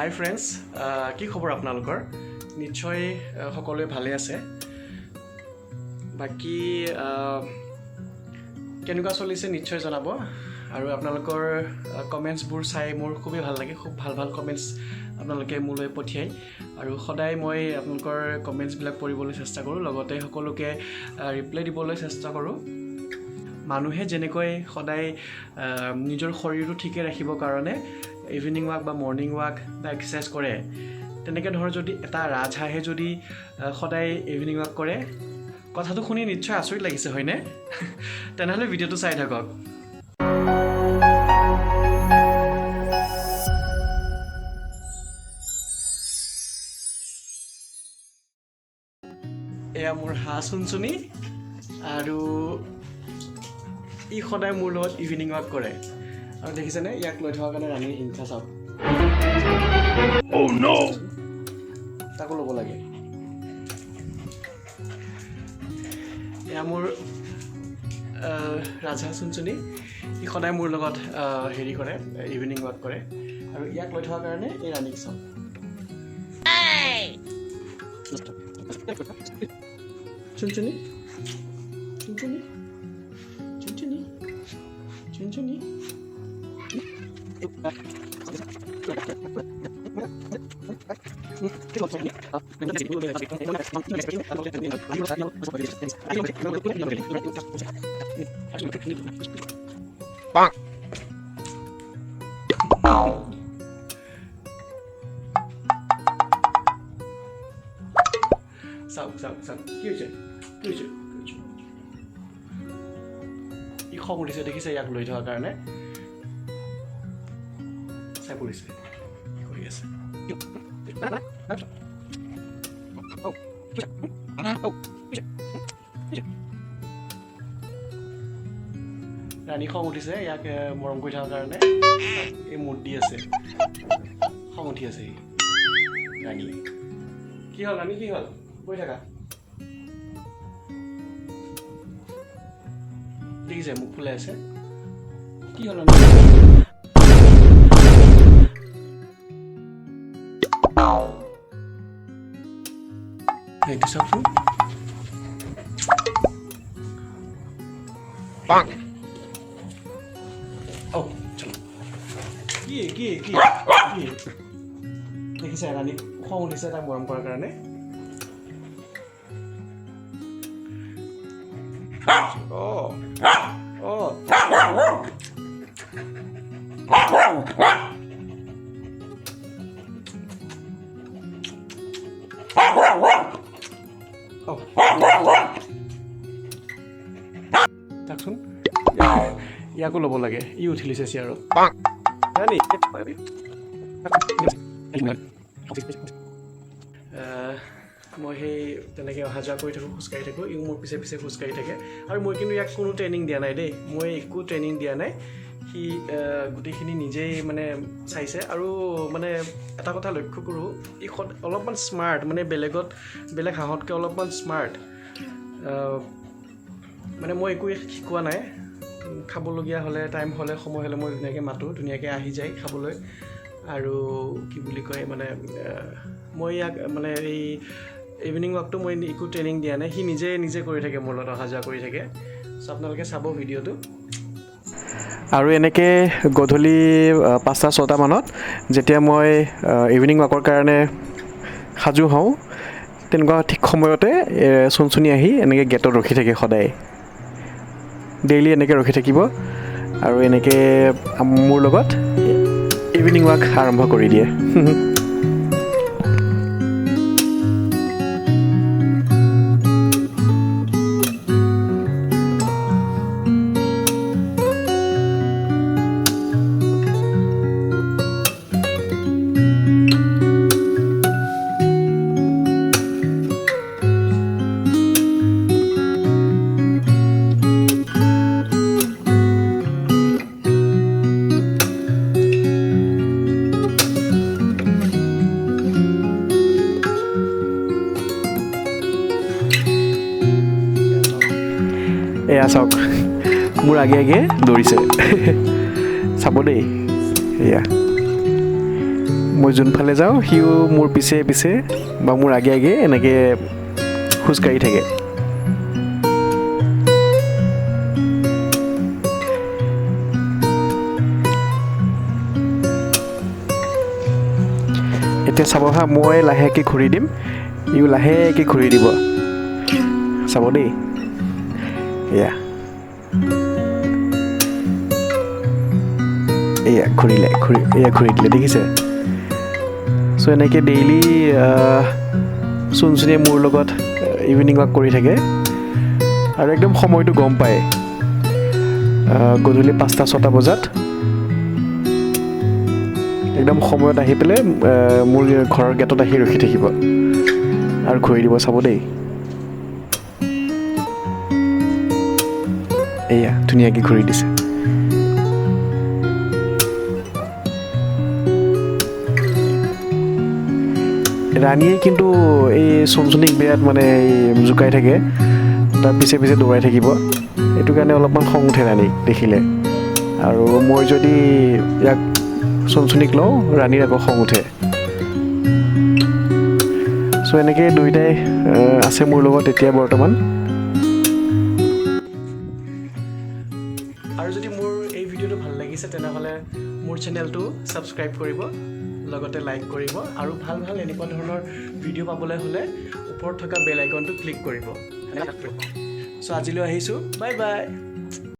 হাই friends, কি খবৰ আপোনালোকৰ? নিশ্চয় সকলোৱে ভালে আছে। বাকী কেনেকুৱা চলিছে নিশ্চয় জনাব। আৰু আপোনালোকৰ কমেণ্টছবোৰ চাই মোৰ খুবেই ভাল লাগে। খুব ভাল ভাল কমেণ্টছ আপোনালোকে মোলৈ পঠিয়ায় আৰু সদায় মই আপোনালোকৰ কমেণ্টছবিলাক পঢ়িবলৈ চেষ্টা কৰোঁ, লগতে সকলোকে ৰিপ্লাই দিবলৈ চেষ্টা কৰোঁ। মানুহে যেনেকৈ সদায় নিজৰ শৰীৰটো ঠিকে ৰাখিবৰ কাৰণে ইভিনিং ৱাক বা মৰ্ণিং ৱাক বা এক্সাৰচাইজ কৰে, তেনেকৈ ধৰক যদি এটা ৰাজহাঁহে যদি সদায় ইভিনিং ৱাক কৰে, কথাটো শুনি নিশ্চয় আচৰিত লাগিছে, হয়নে? তেনেহ'লে ভিডিঅ'টো চাই থাকক। এয়া মোৰ হাঁহ চুনচুনি, আৰু ই সদায় মোৰ লগত ইভিনিং ৱাক কৰে। আৰু দেখিছেনে ইয়াক লৈ থকাৰ কাৰণে ৰাণীৰ হিংসা চাওক। তাকো ল'ব লাগে। এয়া মোৰ ৰাজহাঁহ চুনচুনি, ই সদায় মোৰ লগত হেৰি কৰে, ইভিনিং ৱাক কৰে। আৰু ইয়াক লৈ থকাৰ কাৰণে এই ৰাণীক চাওক। চুনচুনি চুনচুনি চুনচুনি চুনচুনি চাওক চাওক চাওক, কি হৈছে কি হৈছে? ই খং উঠিছে, দেখিছে ইয়াক লৈ থকাৰ কাৰণে চাই পৰিছে, কি কৰি আছে। ৰাণী খং উঠিছে ইয়াক মৰম কৰি থকাৰ কাৰণে, এই মুড দি আছে, খং উঠি আছে সি। ৰাণী কি হ'ল? ৰাণী কি হ'ল? গৈ থাকা। দেখিছে মুখ ফুলাই আছে, কি হ'ল? এইটো চাওকচোন। কি কি কি কি দেখিছে? ৰাণী খং উঠিছে তাক মৰম কৰাৰ কাৰণে। চাওকচোন, ইয়াকো ল'ব লাগে, ই উঠিলিছে চিয়াৰত। মই সেই তেনেকৈ অহা যোৱা কৰি থাকোঁ, খোজকাঢ়ি থাকোঁ, ইও মোৰ পিছে পিছে খোজকাঢ়ি থাকে। আৰু মই কিন্তু ইয়াক কোনো ট্ৰেইনিং দিয়া নাই দেই, মই একো ট্ৰেইনিং দিয়া নাই। সি গোটেইখিনি নিজেই মানে চাইছে। আৰু মানে এটা কথা লক্ষ্য কৰোঁ, ই অলপমান স্মাৰ্ট, মানে বেলেগ হাঁহতকৈ অলপমান স্মাৰ্ট। মানে মই একো শিকোৱা নাই, খাবলগীয়া হ'লে টাইম হ'লে সময় হ'লে মই ধুনীয়াকৈ মাতোঁ, ধুনীয়াকৈ আহি যায় খাবলৈ। আৰু কি বুলি কয়, মানে মই ইয়াক মানে এই ইভিনিং ৱাকটো মই একো ট্ৰেইনিং দিয়া নাই, সি নিজে কৰি থাকে, মোৰ লগত অহা যোৱা কৰি থাকে। চ' আপোনালোকে চাব ভিডিঅ'টো। আৰু এনেকৈ গধূলি 5-6টা মানত যেতিয়া মই ইভিনিং ৱাকৰ কাৰণে সাজু হওঁ, তেনেকুৱা ঠিক সময়তে চুনচুনি আহি এনেকৈ গেটত ৰখি থাকে সদায়। ডেইলি এনেকৈ ৰখি থাকিব আৰু এনেকৈ মোৰ লগত ইভিনিং ৱাক আৰম্ভ কৰি দিয়ে। এয়া চাওক, মোৰ আগে আগে দৌৰিছে। চাব দেই, এয়া মই যোনফালে যাওঁ সিও মোৰ পিছে পিছে বা মোৰ আগে আগে এনেকৈ খোজকাঢ়ি থাকে। এতিয়া চাব হা, মই লাহেকৈ ঘূৰি দিম, ইও লাহেকৈ ঘূৰি দিব, চাব দেই। এয়া ঘূৰি দিলে, দেখিছে? চ' এনেকৈ ডেইলি চুনচুনিয়ে মোৰ লগত ইভিনিং ৱাক কৰি থাকে আৰু একদম সময়টো গম পায়। গধূলি 5-6 বজাত একদম সময়ত আহি পেলাই মোৰ ঘৰৰ গেটত আহি ৰখি থাকিব আৰু ঘূৰি দিব, চাব দেই। এয়া ধুনীয়াকৈ ঘূৰি দিছে। ৰাণীয়ে কিন্তু এই চুনচুনিক বিৰাট মানে জোকাই থাকে, তাৰ পিছে পিছে দৌৰাই থাকিব। এইটো কাৰণে অলপমান খং উঠে ৰাণীক দেখিলে, আৰু মই যদি ইয়াক চুনচুনিক লওঁ, ৰাণীৰ আকৌ খং উঠে। চ' এনেকৈ দুয়োটাই আছে মোৰ লগত এতিয়া বৰ্তমান। আৰু যদি মোৰ এই ভিডিঅ'টো ভাল লাগিছে তেনেহ'লে মোৰ চেনেলটো ছাবস্ক্ৰাইব কৰিব, লগতে লাইক কৰিব, আৰু ভাল ভাল এনেকুৱা ধৰণৰ ভিডিঅ' পাবলৈ হ'লে ওপৰত থকা বেল আইকনটো ক্লিক কৰিব। চ' আজিলৈ আহিছোঁ, বাই বাই।